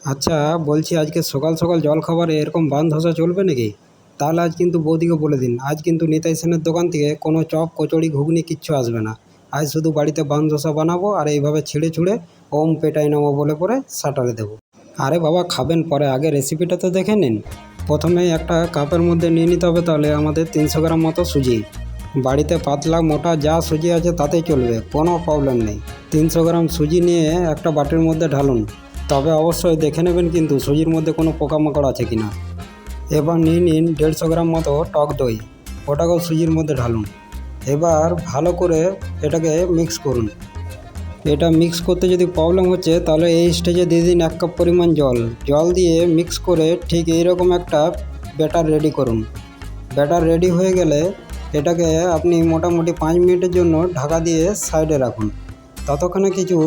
আচ্ছা, বলছি আজকে সকাল সকাল জলখাবারে এরকম বান ধসা চলবে নাকি? তাহলে আজ কিন্তু বৌদিকে বলে দিন, আজ কিন্তু নিতাই সেনের দোকান থেকে কোনো চপ কচড়ি ঘুগনি কিচ্ছু আসবে না। আজ শুধু বাড়িতে বান ধসা বানাবো আর এইভাবে ছিঁড়ে ছুঁড়ে ওম পেটাই নেবো বলে পরে সাটারে দেবো। আরে বাবা, খাবেন পরে, আগে রেসিপিটা তো দেখে নিন। প্রথমে একটা কাপের মধ্যে নিয়ে নিতে হবে তাহলে আমাদের 300 গ্রাম মতো সুজি। বাড়িতে পাতলা মোটা যা সুজি আছে তাতেই চলবে, কোনো প্রবলেম নেই। 300 গ্রাম সুজি নিয়ে একটা বাটির মধ্যে ঢালুন। তবে অবশ্যই দেখে নেবেন কিন্তু সুজির মধ্যে কোনো পোকামাকড় আছে কিনা। এবার নিয়ে নিন 150 গ্রাম মতো টক দই, ওটাকেও সুজির মধ্যে ঢালুন। এবার ভালো করে এটাকে মিক্স করুন। এটা মিক্স করতে যদি প্রবলেম হচ্ছে তাহলে এই স্টেজে দিয়ে দিন 1 কাপ পরিমাণ জল। জল দিয়ে মিক্স করে ঠিক এইরকম একটা ব্যাটার রেডি করুন। ব্যাটার রেডি হয়ে গেলে এটাকে আপনি মোটামুটি 5 মিনিটের জন্য ঢাকা দিয়ে সাইডে রাখুন। ততক্ষণে কিছু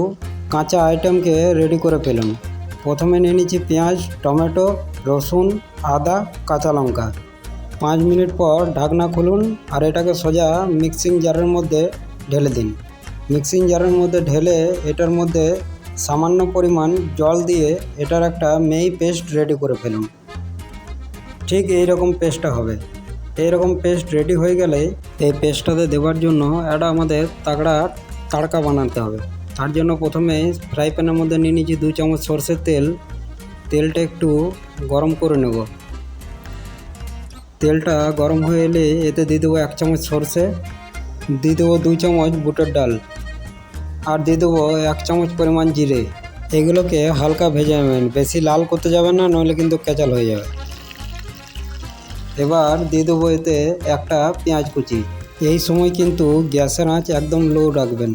কাঁচা আইটেমকে রেডি করে ফেলুন। প্রথমে নিয়ে নিচ্ছি পেঁয়াজ, টমেটো, রসুন, আদা, কাঁচা লঙ্কা। 5 মিনিট পর ঢাকনা খুলুন আর এটাকে সোজা মিক্সিং জারের মধ্যে ঢেলে দিন। মিক্সিং জারের মধ্যে ঢেলে এটার মধ্যে সামান্য পরিমাণ জল দিয়ে এটার একটা মিহি পেস্ট রেডি করে ফেলুন। ঠিক এই রকম পেস্টটা হবে। এই রকম পেস্ট রেডি হয়ে গেলে এই পেস্টটাতে দেওয়ার জন্য এটা আমাদের তাগড়া তাড়কা বানাতে হবে। তার জন্য প্রথমে ফ্রাই প্যানের মধ্যে নিয়ে নিচ্ছি 2 চামচ সরষের তেল। তেলটা একটু গরম করে নেব। তেলটা গরম হয়ে এলে এতে দিয়ে দেবো 1 চামচ সরষে, দিয়ে দেবো 2 চামচ বুটের ডাল, আর দিয়ে দেবো 1 চামচ পরিমাণ জিরে। এগুলোকে হালকা ভেজে নেবেন, বেশি লাল করতে যাবেন না, নইলে কিন্তু কেচাল হয়ে যাবে। এবার দিয়ে দেবো এতে একটা পেঁয়াজ কুচি। এই সময় কিন্তু গ্যাসের আঁচ একদম লো রাখবেন।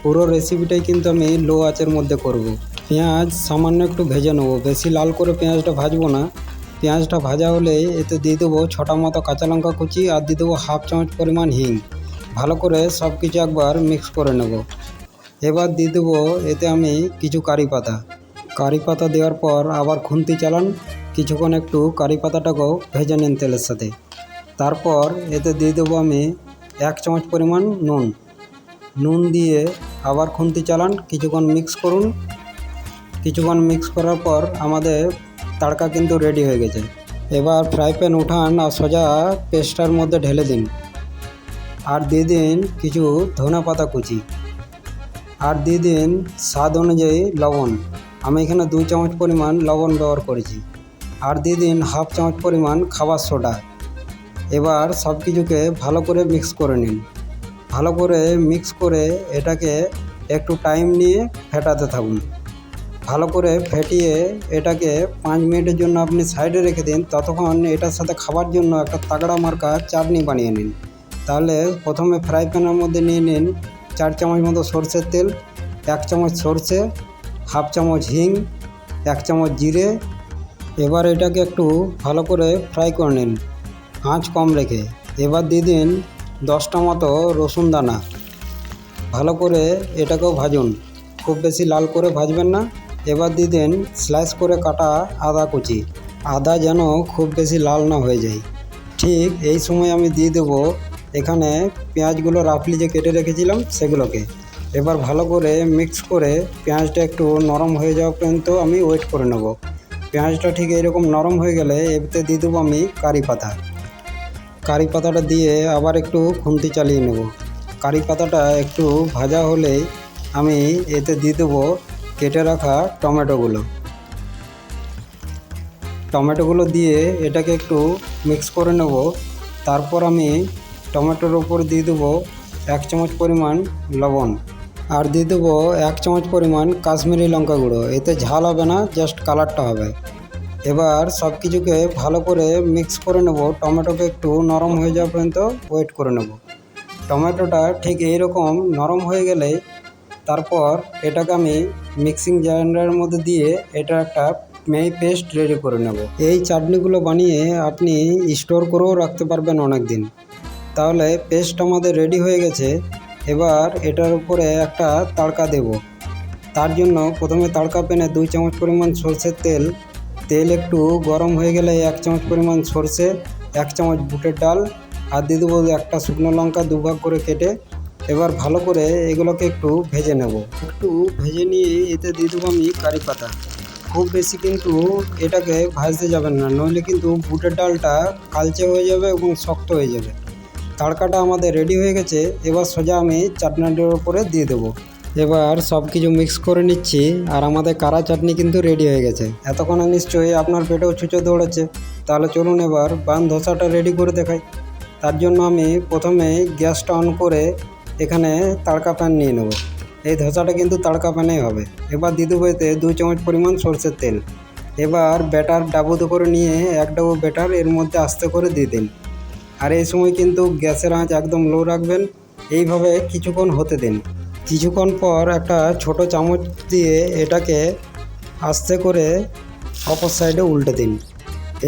পুরো রেসিপিটাই কিন্তু আমি লো আঁচের মধ্যে করব। পেঁয়াজ সামান্য একটু ভেজে নেবো, বেশি লাল করে পেঁয়াজটা ভাজবো না। পেঁয়াজটা ভাজা হলে এতে দিয়ে দেবো 6টা মতো কাঁচা লঙ্কা কুচি আর দিয়ে দেবো 1/2 চামচ পরিমাণ হিং। ভালো করে সব কিছু একবার মিক্স করে নেব। এবার দিয়ে দেবো এতে আমি কিছু কারি পাতা। কারি পাতা দেওয়ার পর আবার খুন্তি চালান, কিছুক্ষণ একটু কারি পাতাটাকেও ভেজে নিন তেলের সাথে। তারপর এতে দিয়ে দেবো আমি 1 চামচ পরিমাণ নুন। নুন দিয়ে আবার খুন্তি চালান, কিছুক্ষণ মিক্স করুন। কিছুক্ষণ মিক্স করার পর আমাদের তাড়কা কিন্তু রেডি হয়ে গেছে। এবার ফ্রাই প্যান উঠান আর সোজা পেস্টটার মধ্যে ঢেলে দিন। আর দিয়ে দিন কিছু ধনে পাতা কুচি, আর দিয়ে দিন স্বাদ অনুযায়ী লবণ। আমি এখানে 2 চামচ পরিমাণ লবণ ব্যবহার করেছি। আর দিয়ে দিন 1/2 চামচ পরিমাণ খাবার সোডা। এবার সব কিছুকে ভালো করে মিক্স করে নিন। ভালো করে মিক্স করে এটাকে একটু টাইম নিয়ে ফেটাতে থাকুন। ভালো করে ফেটিয়ে এটাকে 5 মিনিটের জন্য আপনি সাইডে রেখে দিন। ততক্ষণ এটার সাথে খাবার জন্য একটা তাগড়া মার্কা চাটনি বানিয়ে নিন। তাহলে প্রথমে ফ্রাই প্যানের মধ্যে নিয়ে নিন 4 চামচ মতো সরষের তেল, 1 চামচ সরষে, 1/2 চামচ হিং, 1 চামচ জিরে। এবার এটাকে একটু ভালো করে ফ্রাই করে নিন আঁচ কম রেখে। এবার দিয়ে দিন 10টা মতো রসুন দানা। ভালো করে এটাকেও ভাজুন, খুব বেশি লাল করে ভাজবেন না। এবার দিয়ে দিন স্লাইস করে কাটা আদা কুচি। আদা যেন খুব বেশি লাল না হয়ে যায়। ঠিক এই সময় আমি দিয়ে দেবো এখানে পেঁয়াজগুলো রাফলি যে কেটে রেখেছিলাম সেগুলোকে। এবার ভালো করে মিক্স করে পেঁয়াজটা একটু নরম হয়ে যাওয়া পর্যন্ত আমি ওয়েট করে নেব। পেঁয়াজটা ঠিক এরকম নরম হয়ে গেলে এতে দিয়ে দেবো আমি কারি পাতা। কারি পাতাটা দিয়ে আবার একটু খুন্তি চালিয়ে নেব। কারি পাতাটা একটু ভাজা হলেই আমি এতে দিয়ে দেবো কেটে রাখা টমেটোগুলো দিয়ে এটাকে একটু মিক্স করে নেব। তারপর আমি টমেটোর ওপর দিয়ে দেবো 1 চামচ পরিমাণ লবণ, আর দিয়ে দেবো 1 চামচ পরিমাণ কাশ্মীরি লঙ্কা গুঁড়ো। এতে ঝাল হবে না, জাস্ট কালারটা হবে। এবার সব কিছুকে ভালো করে মিক্স করে নেব। টমেটোকে একটু নরম হয়ে যাওয়া পর্যন্ত ওয়েট করে নেব। টমেটোটা ঠিক এইরকম নরম হয়ে গেলে তারপর এটাকে আমি মিক্সিং জারের মধ্যে দিয়ে এটা একটা মিহি পেস্ট রেডি করে নেব। এই চাটনিগুলো বানিয়ে আপনি স্টোর করেও রাখতে পারবেন অনেক দিন। তাহলে পেস্ট আমাদের রেডি হয়ে গেছে। এবার এটার উপরে একটা তাড়কা দেব। তার জন্য প্রথমে তাড়কা প্যানে 2 চামচ পরিমাণ সরষের তেল। তেল একটু গরম হয়ে গেলে 1 চামচ পরিমাণ সরষে, 1 চামচ বুটের ডাল, আর দিয়ে দেবো একটা শুকনো লঙ্কা 2 ভাগ করে কেটে। এবার ভালো করে এগুলোকে একটু ভেজে নেব। একটু ভেজে নিয়ে এতে দিয়ে দেবো আমি কারি পাতা। খুব বেশি কিন্তু এটাকে ভাজতে যাবেন না, নইলে কিন্তু বুটের ডালটা কালচে হয়ে যাবে এবং শক্ত হয়ে যাবে। তড়কাটা আমাদের রেডি হয়ে গেছে। এবার সোজা আমি চাটনিটার উপরে দিয়ে দেবো। এবার সব কিছু মিক্স করে নিচ্ছি, আর আমাদের কারা চাটনি কিন্তু রেডি হয়ে গেছে। এতক্ষণে নিশ্চয়ই আপনার পেটেও ছুঁচো দৌড়াচ্ছে। তাহলে চলুন এবার বান ধোসাটা রেডি করে দেখাই। তার জন্য আমি প্রথমে গ্যাসটা অন করে এখানে তাড়কা প্যান নিয়ে নেব। এই ধোসাটা কিন্তু তাড়কা প্যানেই হবে। এবার দিয়ে দেবো এতে 2 চামচ পরিমাণ সরষের তেল। এবার ব্যাটার ডাবুতে করে নিয়ে 1 ডাবু ব্যাটার এর মধ্যে আস্তে করে দিয়ে দিন। আর এই সময় কিন্তু গ্যাসের আঁচ একদম লো রাখবেন। এইভাবে কিছুক্ষণ হতে দিন। কিছুক্ষণ পর একটা ছোট চামচ দিয়ে এটাকে আস্তে করে অপর সাইডে উল্টে দিন।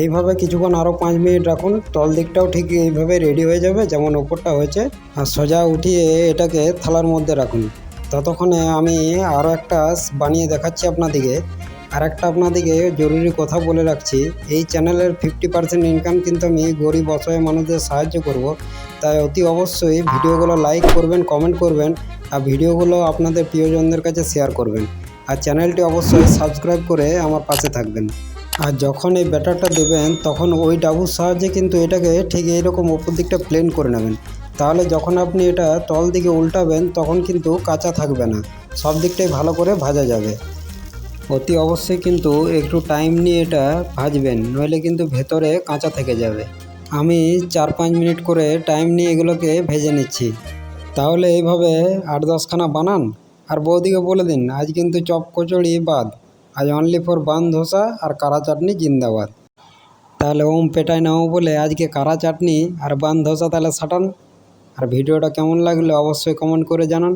এইভাবে কিছুক্ষণ আরও 5 মিনিট রাখুন। তল দিকটাও ঠিক এইভাবে রেডি হয়ে যাবে যেমন ওপরটা হয়েছে। আর সোজা উঠিয়ে এটাকে থালার মধ্যে রাখুন। ততক্ষণে আমি আরও একটা বানিয়ে দেখাচ্ছি আপনাদিকে। আর একটা আপনাদিকে জরুরি কথা বলে রাখছি, এই চ্যানেলের 50% ইনকাম কিন্তু আমি গরিব অসহায় মানুষদের সাহায্য করব। তাই অতি অবশ্যই ভিডিওগুলো লাইক করবেন, কমেন্ট করবেন, আর ভিডিওগুলো আপনাদের প্রিয়জনদের কাছে শেয়ার করবেন। আর চ্যানেলটি অবশ্যই সাবস্ক্রাইব করে আমার পাশে থাকবেন। আর যখন এই ব্যাটারটা দেবেন তখন ওই ডাবুর সাহায্যে কিন্তু এটাকে ঠিক এইরকম ওপর দিকটা প্লেন করে নেবেন। তাহলে যখন আপনি এটা তল দিকে উল্টাবেন তখন কিন্তু কাঁচা থাকবে না, সব দিকটাই ভালো করে ভাজা যাবে। অতি অবশ্যই কিন্তু একটু টাইম নিয়ে এটা ভাজবেন, নইলে কিন্তু ভেতরে কাঁচা থেকে যাবে। আমি 4-5 মিনিট করে টাইম নিয়ে এগুলোকে ভেজে নিচ্ছি। তাহলে এইভাবে 8-10খানা বানান। আর বৌদিকে বলে দিন আজ কিন্তু চপ কচড়ি বাদ, আজ অনলি ফর বান ধোসা আর কারা চাটনি জিন্দাবাদ। তাহলে ওম পেটাই নাও বলে আজকে কারা চাটনি আর বান ধোসা তাহলে সাটান। আর ভিডিওটা কেমন লাগলো অবশ্যই কমেন্ট করে জানান।